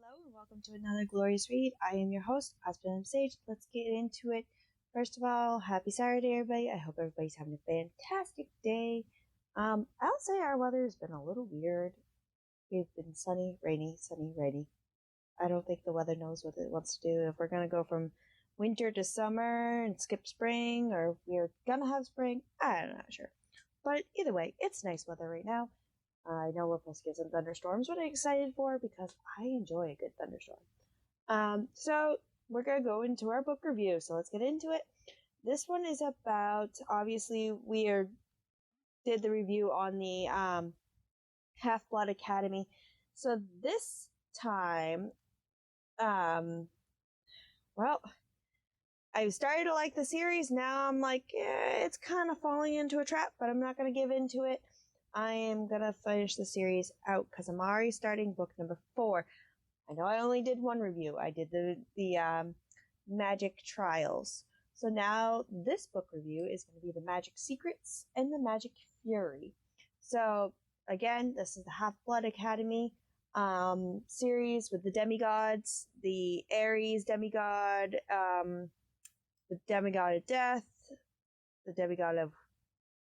Hello and welcome to another glorious read. I am your host, Aspen M. Sage. Let's get into it. First of all, happy Saturday, everybody. I hope everybody's having a fantastic day. I'll say our weather has been a little weird. We've been sunny, rainy, sunny, rainy. I don't think the weather knows what it wants to do. If we're gonna go from winter to summer and skip spring, or we're gonna have spring, I'm not sure. But either way, it's nice weather right now. I know we're supposed to get some thunderstorms, what I'm excited for because I enjoy a good thunderstorm. So we're going to go into our book review. So let's get into it. This one is about, obviously, did the review on the Half-Blood Academy. So this time, well, I started to like the series. Now I'm like, it's kind of falling into a trap, but I'm not going to give into it. I am going to finish the series out because I'm already starting book number 4. I know I only did one review. I did the Magic Trials. So now this book review is going to be the Magic Secrets and the Magic Fury. So again, this is the Half-Blood Academy series with the demigods, the Ares demigod, the demigod of death, the demigod of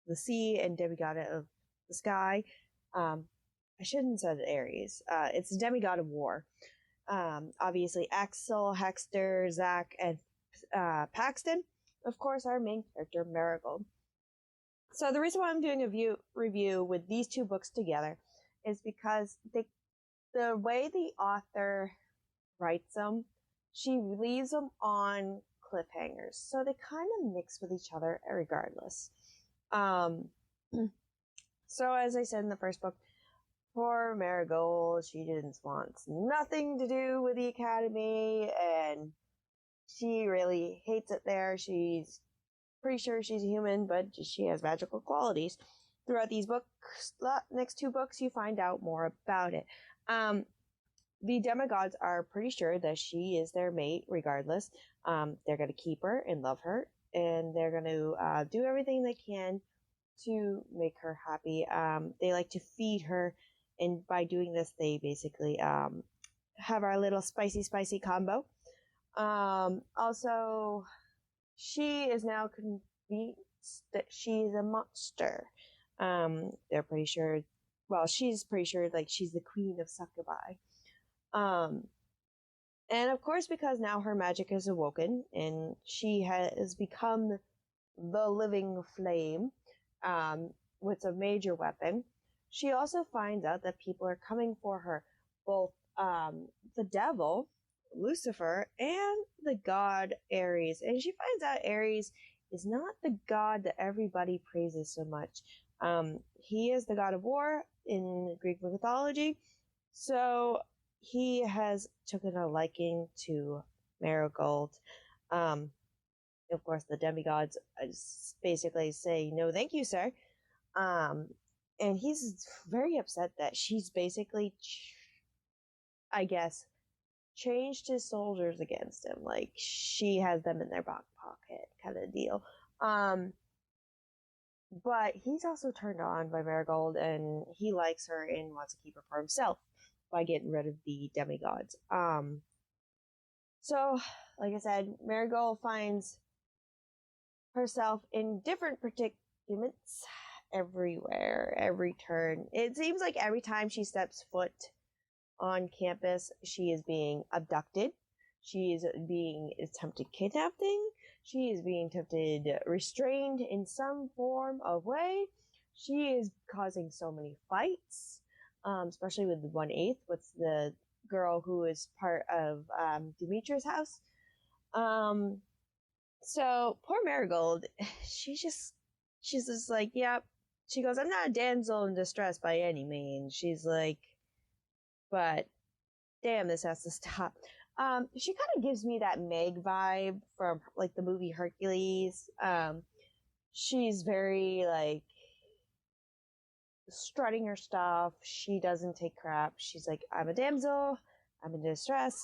the sea, and demigod of the sky. I shouldn't have said Ares. It's the demigod of war. Obviously Axel, Hexter, Zack, and Paxton. Of course, our main character, Marigold. So the reason why I'm doing a review with these two books together is because the way the author writes them, she leaves them on cliffhangers. So they kind of mix with each other regardless. So as I said in the first book, poor Marigold, she just wants nothing to do with the academy, and she really hates it there. She's pretty sure she's a human, but she has magical qualities. Throughout these books, next 2 books, you find out more about it. The demigods are pretty sure that she is their mate regardless. They're going to keep her and love her, and they're going to do everything they can to make her happy. They like to feed her, and by doing this, they basically have our little spicy combo. Also, she is now convinced that she's a monster. They're pretty sure, well, she's pretty sure like she's the queen of Succubi. And of course, because now her magic is awoken and she has become the living flame, with a major weapon, she also finds out that people are coming for her, both the devil, Lucifer, and the god Ares. And she finds out Ares is not the god that everybody praises so much. He is the god of war in Greek mythology, so he has taken a liking to Marigold. Of course, the demigods basically say, no, thank you, sir. And he's very upset that she's basically, I guess, changed his soldiers against him. Like, she has them in their back pocket kind of deal. But he's also turned on by Marigold, and he likes her and wants to keep her for himself by getting rid of the demigods. So, like I said, Marigold finds herself in different predicaments everywhere, every turn. It seems like every time she steps foot on campus, she is being abducted. She is being attempted kidnapping. She is being attempted restrained in some form of way. She is causing so many fights, especially with the 1/8, with the girl who is part of Demetrius' house. So poor Marigold, she's just like, yep. She goes, I'm not a damsel in distress by any means. She's like, but damn, this has to stop. She kind of gives me that Meg vibe from like the movie Hercules. She's very like strutting her stuff. She doesn't take crap. She's like, I'm a damsel. I'm in distress.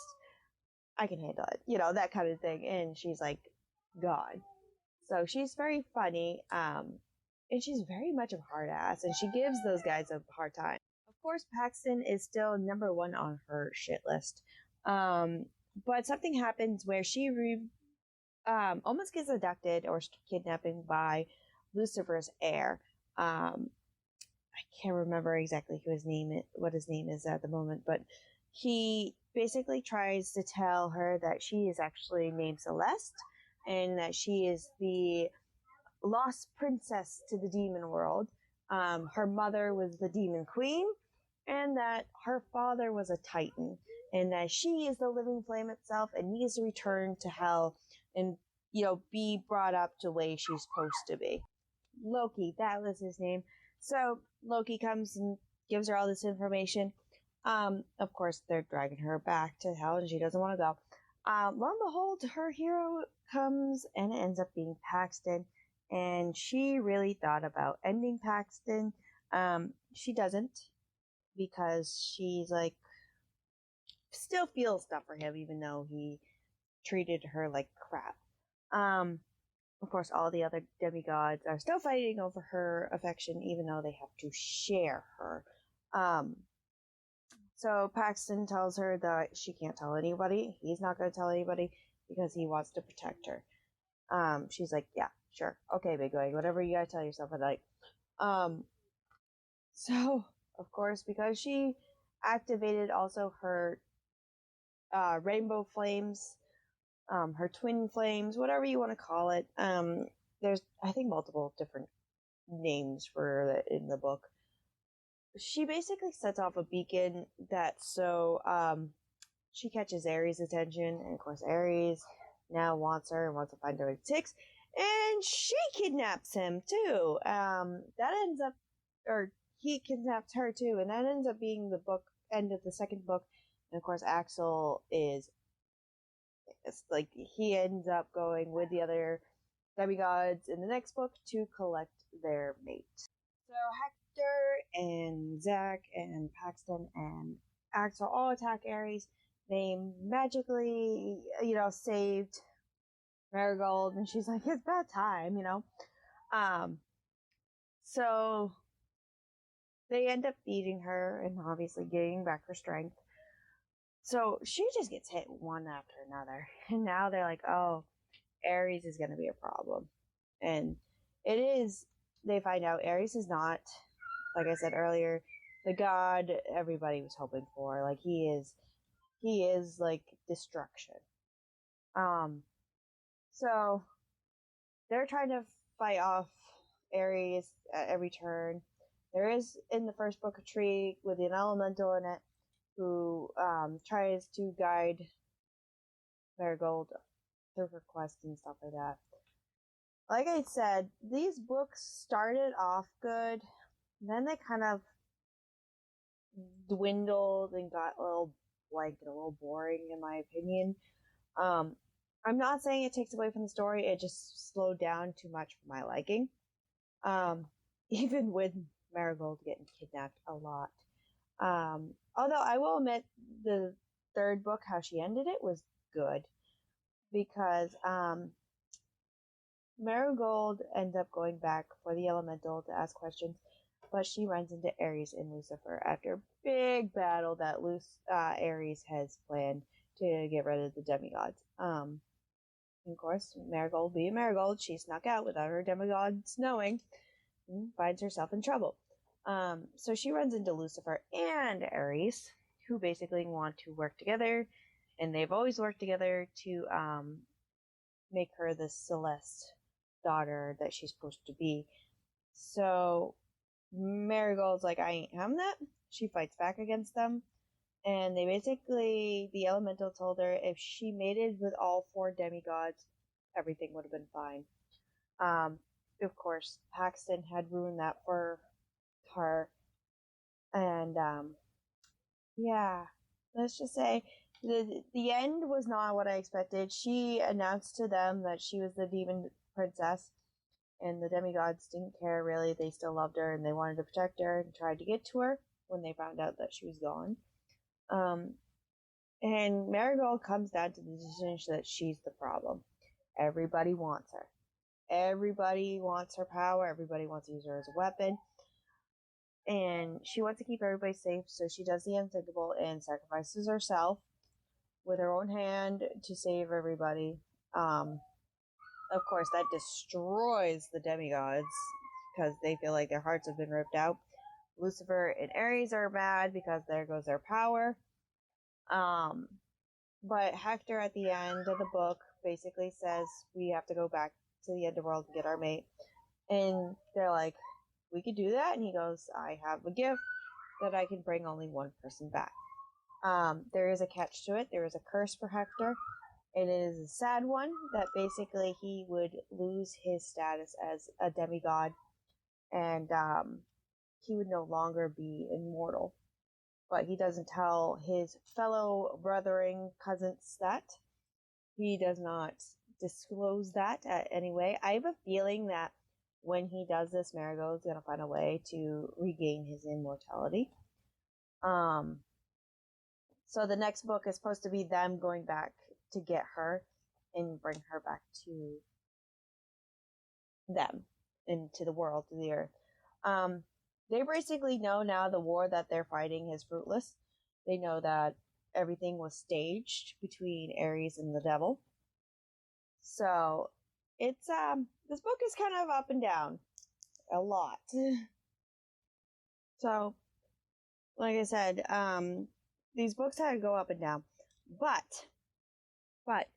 I can handle it. You know, that kind of thing. And she's like, God. So she's very funny, and she's very much a hard ass, and she gives those guys a hard time. Of course, Paxton is still number 1 on her shit list. But something happens where she almost gets abducted or kidnapping by Lucifer's heir. I can't remember exactly what his name is at the moment, but he basically tries to tell her that she is actually named Celeste and that she is the lost princess to the demon world. Her mother was the demon queen, and that her father was a titan, and that she is the living flame itself and needs to return to hell and, be brought up to the way she's supposed to be. Loki, that was his name. So Loki comes and gives her all this information. Of course, they're dragging her back to hell, and she doesn't want to go. Lo and behold, her hero comes, and it ends up being Paxton. And she really thought about ending Paxton. She doesn't, because she's like, still feels stuff for him, even though he treated her like crap. Of course, all the other demigods are still fighting over her affection, even though they have to share her. So Paxton tells her that she can't tell anybody. He's not going to tell anybody because he wants to protect her. She's like, yeah, sure. Okay, big boy, whatever you gotta tell yourself at night. So, of course, because she activated also her rainbow flames, her twin flames, whatever you want to call it. There's, I think, multiple different names for it in the book. She basically sets off a beacon she catches Ares' attention, and of course Ares now wants her and wants to find her in 6, and she kidnaps him too. He kidnaps her too, and that ends up being the end of the second book. And of course Axel it's like he ends up going with the other demigods in the next book to collect their mate. So Hector and Zack and Paxton and Axel all attack Ares. They magically, saved Marigold, and she's like, it's bad time, So they end up beating her and obviously getting back her strength. So she just gets hit one after another. And now they're like, oh, Ares is going to be a problem. And it is. They find out Ares is not, like I said earlier, the god everybody was hoping for. Like, he is like destruction. So they're trying to fight off Ares at every turn. There is, in the first book, a tree with an elemental in it who tries to guide Marigold through her quest and stuff like that. Like I said, these books started off good, then they kind of dwindled and got a little blank and a little boring, in my opinion. I'm not saying it takes away from the story, it just slowed down too much for my liking. Even with Marigold getting kidnapped a lot. Although I will admit the third book, how she ended it, was good. Because Marigold ends up going back for the elemental to ask questions, but she runs into Ares and Lucifer after a big battle that Ares has planned to get rid of the demigods. Of course, Marigold being Marigold, she snuck out without her demigods knowing, and finds herself in trouble. So she runs into Lucifer and Ares, who basically want to work together, and they've always worked together to make her the Celeste daughter that she's supposed to be. So Marigold's like, I ain't having that. She fights back against them, and the elemental told her if she mated with all 4 demigods, everything would have been fine. Of course, Paxton had ruined that for her, and let's just say the end was not what I expected. She announced to them that she was the demon princess, and the demigods didn't care really. They still loved her, and they wanted to protect her and tried to get to her when they found out that she was gone. And Marigold comes down to the decision that she's the problem. Everybody wants her. Everybody wants her power. Everybody wants to use her as a weapon. And she wants to keep everybody safe, so she does the unthinkable and sacrifices herself with her own hand to save everybody. Of course, that destroys the demigods because they feel like their hearts have been ripped out. Lucifer and Ares are mad because there goes their power. But Hector at the end of the book basically says we have to go back to the underworld and get our mate. And they're like, we could do that? And he goes, I have a gift that I can bring only one person back. There is a catch to it. There is a curse for Hector. It is a sad one that basically he would lose his status as a demigod and he would no longer be immortal. But he doesn't tell his fellow brothering cousins that. He does not disclose that anyway. I have a feeling that when he does this, Marigold's going to find a way to regain his immortality. So the next book is supposed to be them going back to get her and bring her back to them, into the world, to the earth. They basically know now the war that they're fighting is fruitless. They know that everything was staged between Ares and the devil. So it's this book is kind of up and down a lot. So like I said, these books had to go up and down, but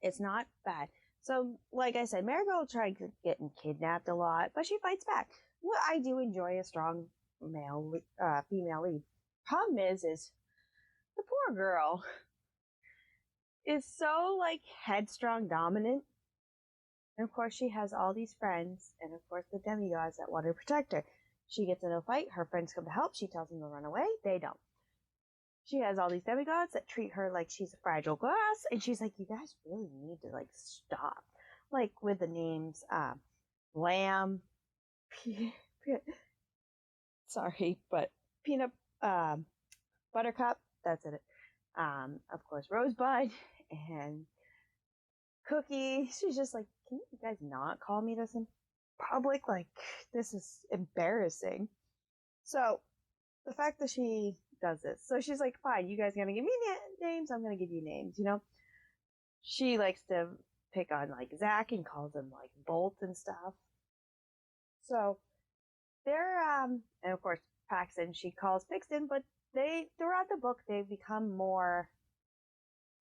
it's not bad. So like I said, Marigold tried getting kidnapped a lot, but she fights back. Well, I do enjoy a strong female lead. Problem is the poor girl is so like headstrong, dominant. And of course, she has all these friends, and of course, the demigods that want to protect her. She gets in a fight, her friends come to help, she tells them to run away, they don't. She has all these demigods that treat her like she's a fragile glass, and she's like, you guys really need to, like, stop. Like, with the names, Lamb, sorry, but Peanut, Buttercup, that's it. Of course, Rosebud, and Cookie. She's just like, can you guys not call me this in public? Like, this is embarrassing. So, the fact that she does this. So she's like, fine, you guys gonna give me names, I'm gonna give you names, you know? She likes to pick on, like, Zach and calls him, like, Bolt and stuff. So, they're, and of course, Paxton, she calls Pixton, but throughout the book, they've become more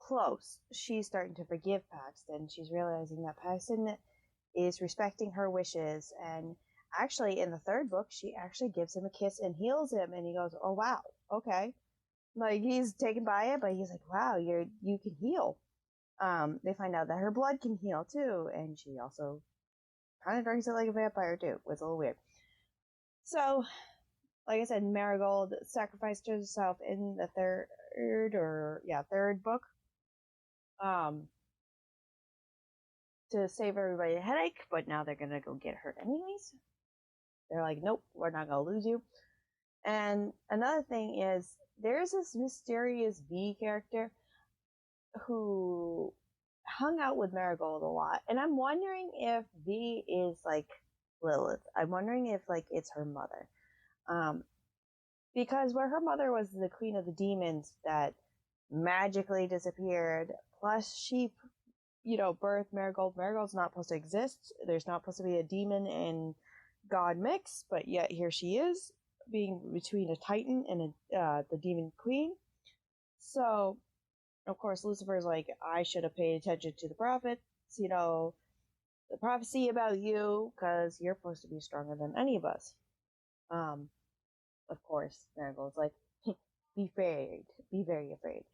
close. She's starting to forgive Paxton. She's realizing that Paxton is respecting her wishes, and actually in the third book she actually gives him a kiss and heals him, and he goes, oh wow, okay. Like, he's taken by it, but he's like, wow, you can heal. They find out that her blood can heal too, and she also kind of drinks it like a vampire too. It's a little weird. So like I said, Marigold sacrificed herself in the third book to save everybody a headache, but now they're gonna go get her anyways. They're like, nope, we're not gonna lose you. And another thing is, there's this mysterious V character who hung out with Marigold a lot, and I'm wondering if V is like Lilith. I'm wondering if like it's her mother. Because where her mother was the queen of the demons that magically disappeared, plus she birth Marigold. Marigold's not supposed to exist. There's not supposed to be a demon and god mix, but yet here she is, being between a titan and the demon queen. So, of course, Lucifer's like, I should have paid attention to the prophets, the prophecy about you, because you're supposed to be stronger than any of us. Of course, Marigold's like, be afraid, be very afraid.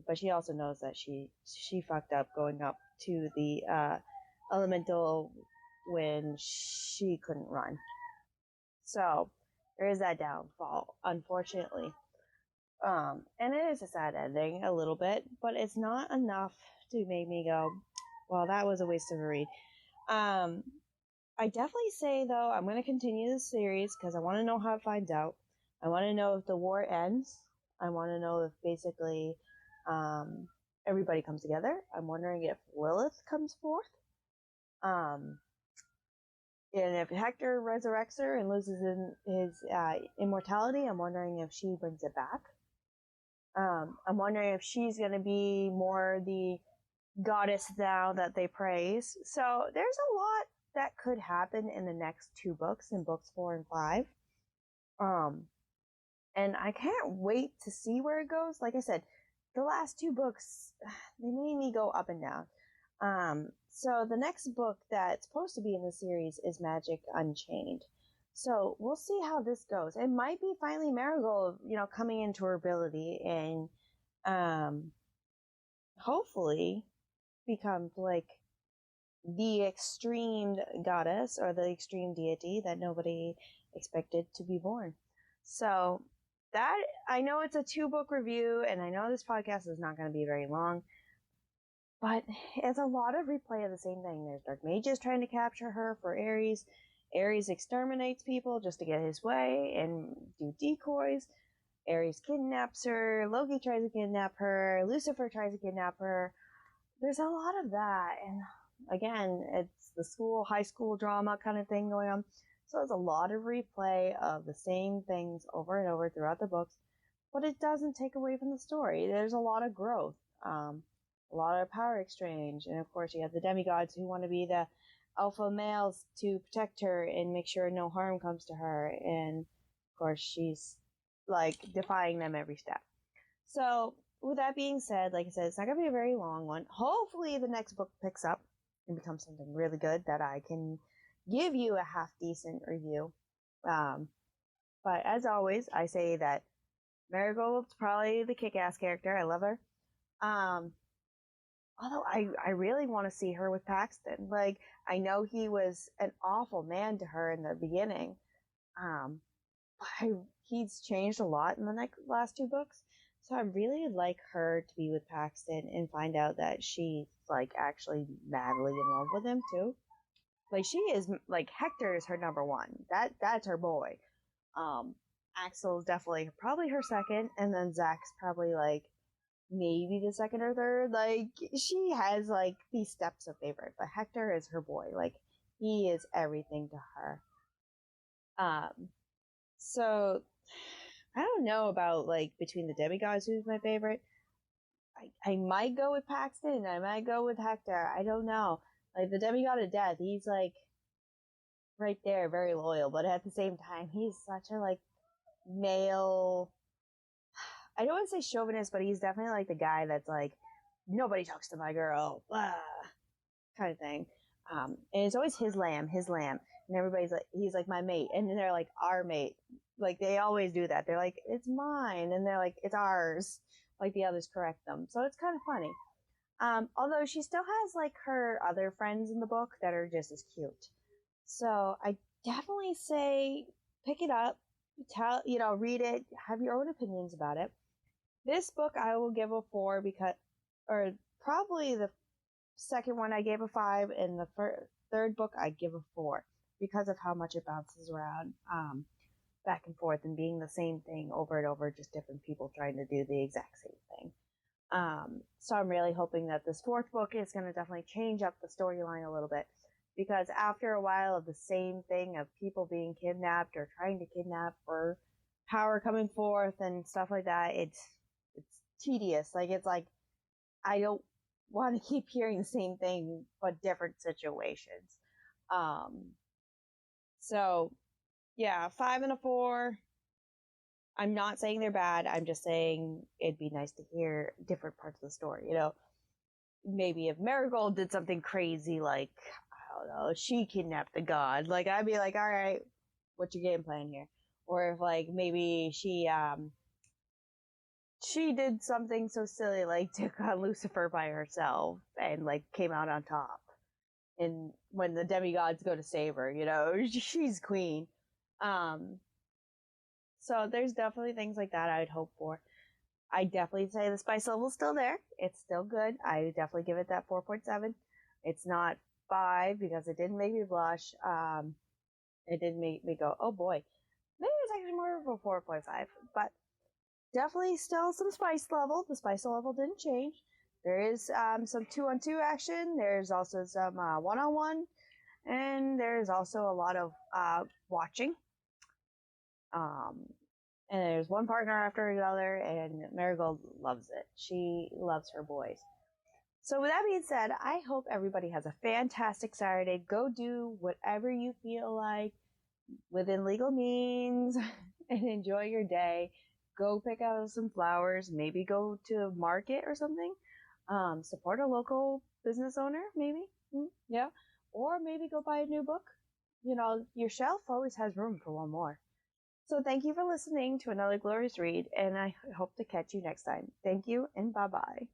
But she also knows that she fucked up going up to the elemental when she couldn't run. So there is that downfall, unfortunately. And it is a sad ending, a little bit, but it's not enough to make me go, well, that was a waste of a read. I definitely say, though, I'm going to continue the series because I want to know how it finds out. I want to know if the war ends. I want to know if basically everybody comes together. I'm wondering if Lilith comes forth. And if Hector resurrects her and loses his immortality, I'm wondering if she brings it back. I'm wondering if she's going to be more the goddess now that they praise. So there's a lot that could happen in the next 2 books, in books 4 and 5. And I can't wait to see where it goes. Like I said, the last 2 books, they made me go up and down. So the next book that's supposed to be in the series is Magic Unchained. So we'll see how this goes. It might be finally Marigold, coming into her ability and, hopefully becomes like the extreme goddess or the extreme deity that nobody expected to be born. So that, I know it's a 2-book review, and I know this podcast is not going to be very long, but it's a lot of replay of the same thing. There's dark mages trying to capture her for Ares. Ares exterminates people just to get his way and do decoys. Ares kidnaps her. Loki tries to kidnap her. Lucifer tries to kidnap her. There's a lot of that. And again, it's the high school drama kind of thing going on. So there's a lot of replay of the same things over and over throughout the books, but it doesn't take away from the story. There's a lot of growth, a lot of power exchange, and of course you have the demigods who want to be the alpha males to protect her and make sure no harm comes to her, and of course she's like defying them every step. So with that being said, like I said, it's not going to be a very long one. Hopefully the next book picks up and becomes something really good that I can give you a half decent review. But as always, I say that Marigold's probably the kick-ass character. I love her. Although I really want to see her with Paxton. Like, I know he was an awful man to her in the beginning. But he's changed a lot in the last 2 books. So I really would like her to be with Paxton and find out that she's like actually madly in love with him too. Like, she is, like, Hector is her number 1. That's her boy. Axel's definitely probably her second, and then Zach's probably like maybe the second or third. Like, she has like these steps of favorite, but Hector is her boy. Like, he is everything to her. So I don't know about like between the demigods who's my favorite. I might go with Paxton. I might go with Hector. I don't know. Like, the demigod of death, he's like right there, very loyal, but at the same time, he's such a like male. I don't want to say chauvinist, but he's definitely like the guy that's like, nobody talks to my girl, kind of thing. And it's always his lamb, and everybody's like, he's like my mate, and they're like our mate. Like, they always do that. They're like, it's mine, and they're like, it's ours. Like, the others correct them, so it's kind of funny. Although she still has like her other friends in the book that are just as cute. So I definitely say pick it up, read it, have your own opinions about it. This book I will give a 4 or probably the second one I gave a 5, and the third book I give a 4 because of how much it bounces around, back and forth and being the same thing over and over, just different people trying to do the exact same thing. So I'm really hoping that this 4th book is going to definitely change up the storyline a little bit, because after a while of the same thing of people being kidnapped or trying to kidnap or power coming forth and stuff like that, it's tedious. Like, it's like, I don't want to keep hearing the same thing but different situations. So yeah, 5 and a 4. I'm not saying they're bad. I'm just saying it'd be nice to hear different parts of the story. Maybe if Marigold did something crazy, like, I don't know, she kidnapped the god, like, I'd be like, all right, what's your game plan here? Or if like maybe she did something so silly, like took on Lucifer by herself and like came out on top. And when the demigods go to save her, she's queen. So there's definitely things like that I'd hope for. I definitely say the spice level's still there. It's still good. I definitely give it that 4.7. It's not 5 because it didn't make me blush. It didn't make me go, oh boy. Maybe it's actually more of a 4.5. But definitely still some spice level. The spice level didn't change. There is some 2-on-2 action. There's also some 1-on-1. And there's also a lot of watching. And there's one partner after another, and Marigold loves it. She loves her boys. So with that being said, I hope everybody has a fantastic Saturday. Go do whatever you feel like within legal means and enjoy your day. Go pick out some flowers, maybe go to a market or something. Support a local business owner, maybe. Yeah. Or maybe go buy a new book. You know, your shelf always has room for one more. So thank you for listening to another Glorious Read, and I hope to catch you next time. Thank you, and bye-bye.